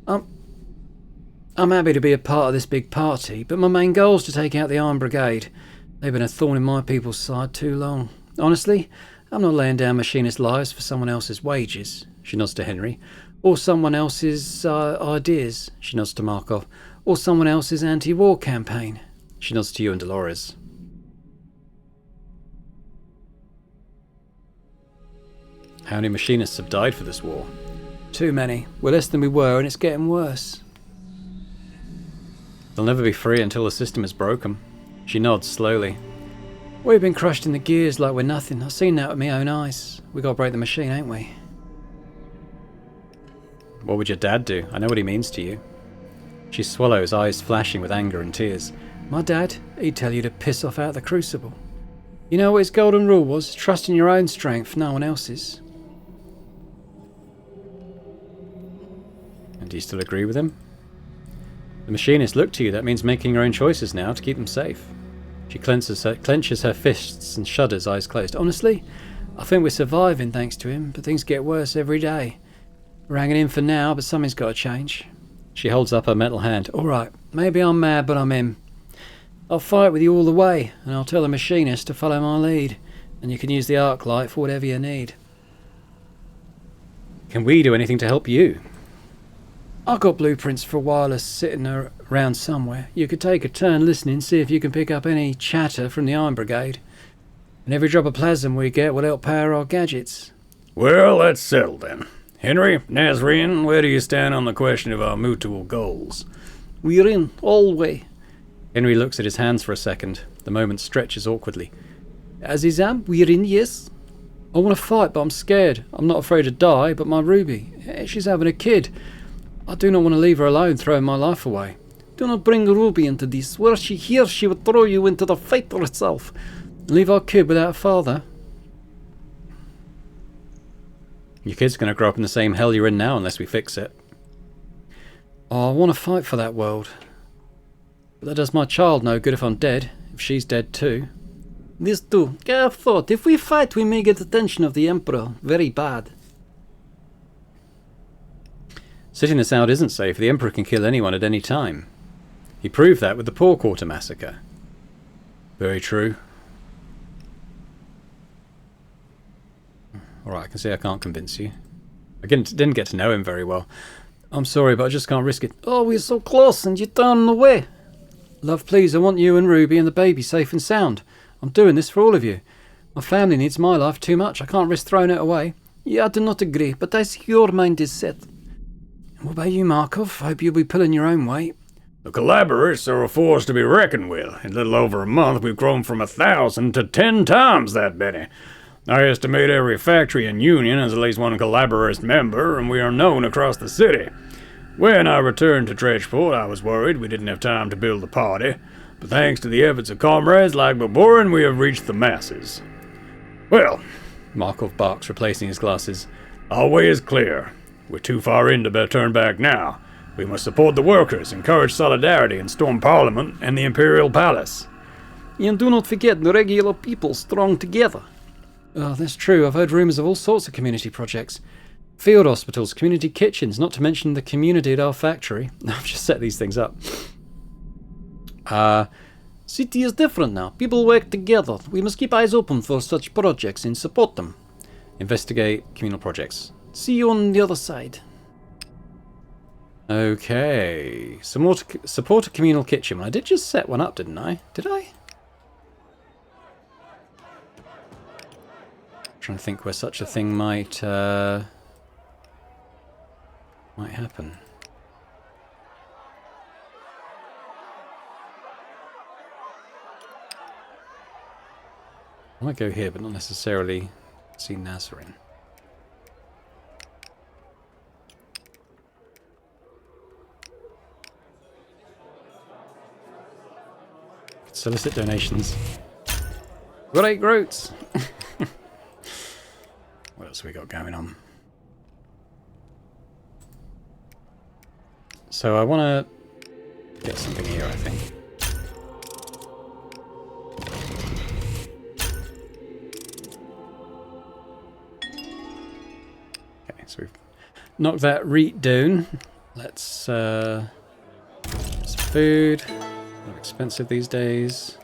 I'm happy to be a part of this big party, but my main goal is to take out the Iron Brigade. They've been a thorn in my people's side too long. Honestly, I'm not laying down machinist lives for someone else's wages. She nods to Henry. Or someone else's ideas. She nods to Markov. Or someone else's anti-war campaign. She nods to you and Dolores. How many machinists have died for this war? Too many. We're less than we were, and it's getting worse. They'll never be free until the system is broken. She nods slowly. We've been crushed in the gears like we're nothing. I've seen that with my own eyes. We gotta break the machine, ain't we? What would your dad do? I know what he means to you. She swallows, eyes flashing with anger and tears. My dad, he'd tell you to piss off out the crucible. You know what his golden rule was? Trust in your own strength, no one else's. And do you still agree with him? The machinists look to you. That means making your own choices now to keep them safe. She clenches her fists and shudders, eyes closed. Honestly, I think we're surviving thanks to him, but things get worse every day. We're hanging in for now, but something's got to change. She holds up her metal hand. All right, maybe I'm mad, but I'm in. I'll fight with you all the way, and I'll tell the machinist to follow my lead, and you can use the arc light for whatever you need. Can we do anything to help you? I've got blueprints for wireless sitting around somewhere. You could take a turn listening, see if you can pick up any chatter from the Iron Brigade. And every drop of plasm we get will help power our gadgets. Well, that's settled then. Henry, Nazrin, where do you stand on the question of our mutual goals? We're in, all the way. Henry looks at his hands for a second. The moment stretches awkwardly. Azizam, we're in, yes? I want to fight, but I'm scared. I'm not afraid to die, but my Ruby, she's having a kid. I do not want to leave her alone, throwing my life away. Do not bring Ruby into this. Were she here, she would throw you into the fate itself. Leave our kid without a father. Your kid's going to grow up in the same hell you're in now unless we fix it. Oh, I want to fight for that world. But that does my child no good if I'm dead, if she's dead too. This too. I've thought, if we fight we may get the attention of the Emperor. Very bad. Sitting this out isn't safe. The Emperor can kill anyone at any time. He proved that with the Poor Quarter massacre. Very true. Alright, I can see I can't convince you. I didn't get to know him very well. I'm sorry, but I just can't risk it. Oh, we're so close and you're turning away. Love, please, I want you and Ruby and the baby safe and sound. I'm doing this for all of you. My family needs my life too much. I can't risk throwing it away. Yeah, I do not agree, but I see your mind is set. What about you, Markov? I hope you'll be pulling your own weight. The collaborators are a force to be reckoned with. In a little over a month, we've grown from 1,000 to 10 times that many. I estimate every factory in Union has at least one collaboratorist member, and we are known across the city. When I returned to Dredgeport, I was worried we didn't have time to build a party, but thanks to the efforts of comrades like Boborin, we have reached the masses. Well, Markov barks, replacing his glasses. our way is clear. We're too far in to turn back now. We must support the workers, encourage solidarity, and storm Parliament and the Imperial Palace. And do not forget the regular people strong together. Oh, that's true. I've heard rumours of all sorts of community projects. Field hospitals, community kitchens, not to mention the community at our factory. I've just set these things up. City is different now. People work together. We must keep eyes open for such projects and support them. Investigate communal projects. See you on the other side. Okay. Support a communal kitchen. I did just set one up, didn't I? Did I? Trying to think where such a thing might happen. I might go here, but not necessarily see Nazarene. Solicit donations. Great Groats! What else have we got going on? So I want to get something here, I think. Okay, so we've knocked that reet down. Let's some food. They're expensive these days.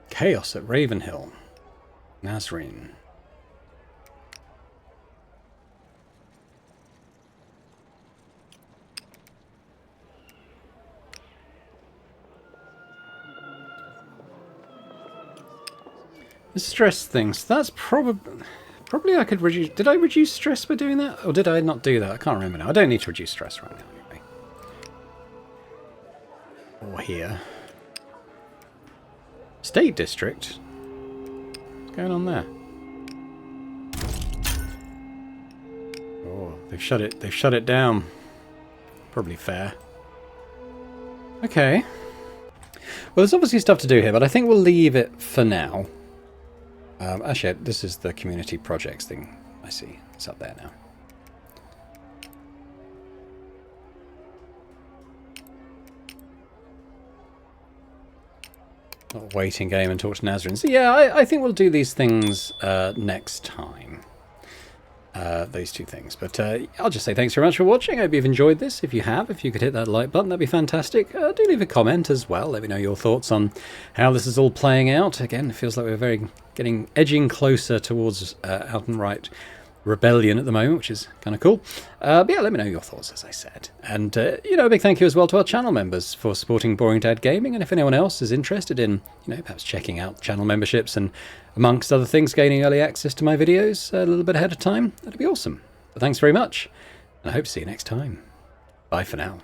Chaos at Ravenhill. Nazarene. The stress things. That's probably I could reduce. Did I reduce stress by doing that? Or did I not do that? I can't remember now. I don't need to reduce stress right now anyway. Or here. State District? What's going on there? Oh, they've shut it down. Probably fair. Okay. Well, there's obviously stuff to do here, but I think we'll leave it for now. Actually, this is the community projects thing. I see. It's up there now. Not a waiting game and talk to Nazarene. So yeah, I think we'll do these things next time. Those two things. But I'll just say thanks very much for watching. I hope you've enjoyed this. If you have, if you could hit that like button, that'd be fantastic. Do leave a comment as well. Let me know your thoughts on how this is all playing out. Again, it feels like we're edging closer towards outright rebellion at the moment, which is kind of cool. But yeah, let me know your thoughts, as I said. And, a big thank you as well to our channel members for supporting Boring Dad Gaming. And if anyone else is interested in, perhaps checking out channel memberships and, amongst other things, gaining early access to my videos a little bit ahead of time, that'd be awesome. But thanks very much, and I hope to see you next time. Bye for now.